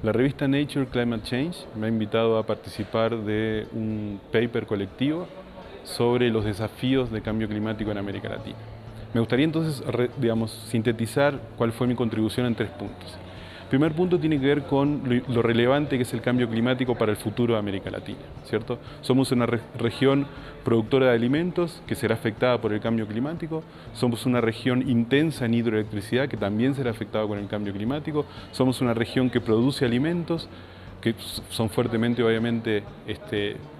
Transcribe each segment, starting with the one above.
La revista Nature Climate Change me ha invitado a participar de un paper colectivo sobre los desafíos de cambio climático en América Latina. Me gustaría entonces, sintetizar cuál fue mi contribución en 3 puntos. El primer punto tiene que ver con lo relevante que es el cambio climático para el futuro de América Latina, ¿cierto? Somos una región productora de alimentos que será afectada por el cambio climático, somos una región intensa en hidroelectricidad que también será afectada con el cambio climático, somos una región que produce alimentos que son fuertemente, obviamente,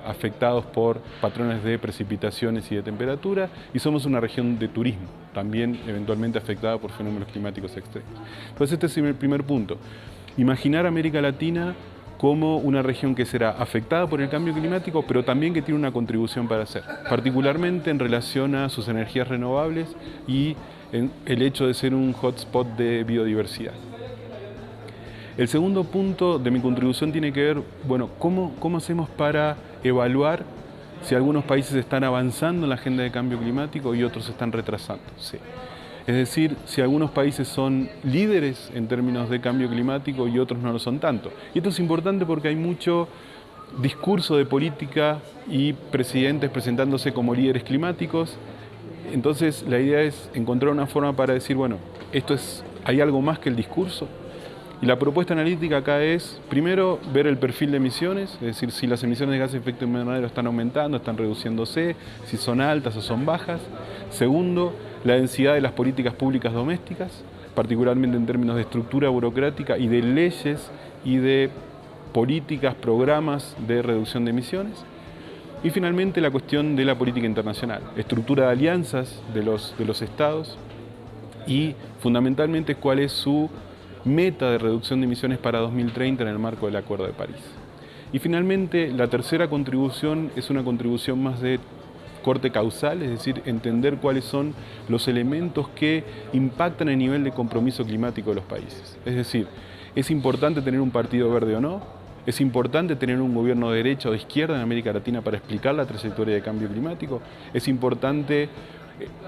afectados por patrones de precipitaciones y de temperatura, y somos una región de turismo, también eventualmente afectada por fenómenos climáticos extremos. Entonces, este es el primer punto. Imaginar América Latina como una región que será afectada por el cambio climático, pero también que tiene una contribución para hacer, particularmente en relación a sus energías renovables y en el hecho de ser un hotspot de biodiversidad. El segundo punto de mi contribución tiene que ver, ¿cómo hacemos para evaluar si algunos países están avanzando en la agenda de cambio climático y otros se están retrasando? Sí. Es decir, si algunos países son líderes en términos de cambio climático y otros no lo son tanto. Y esto es importante porque hay mucho discurso de política y presidentes presentándose como líderes climáticos. Entonces, la idea es encontrar una forma para decir, hay algo más que el discurso. Y la propuesta analítica acá es, primero, ver el perfil de emisiones, es decir, si las emisiones de gases de efecto invernadero están aumentando, están reduciéndose, si son altas o son bajas. Segundo, la densidad de las políticas públicas domésticas, particularmente en términos de estructura burocrática y de leyes y de políticas, programas de reducción de emisiones. Y finalmente, la cuestión de la política internacional, estructura de alianzas de los estados y, fundamentalmente, cuál es su meta de reducción de emisiones para 2030 en el marco del Acuerdo de París. Y finalmente, la tercera contribución es una contribución más de corte causal, es decir, entender cuáles son los elementos que impactan el nivel de compromiso climático de los países. Es decir, ¿es importante tener un partido verde o no? ¿Es importante tener un gobierno de derecha o de izquierda en América Latina para explicar la trayectoria de cambio climático? ¿Es importante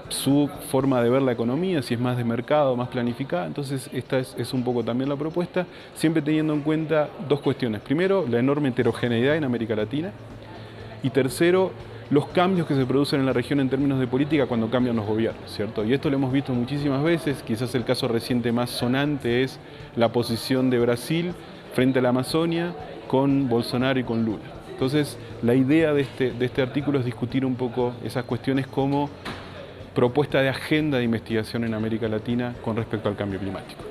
su forma de ver la economía, si es más de mercado, más planificada? Entonces esta es un poco también la propuesta, siempre teniendo en cuenta 2 cuestiones. Primero, la enorme heterogeneidad en América Latina, y tercero, los cambios que se producen en la región en términos de política cuando cambian los gobiernos, ¿cierto? Y esto lo hemos visto muchísimas veces, quizás el caso reciente más sonante es la posición de Brasil frente a la Amazonia con Bolsonaro y con Lula. Entonces, la idea de este artículo es discutir un poco esas cuestiones como propuesta de agenda de investigación en América Latina con respecto al cambio climático.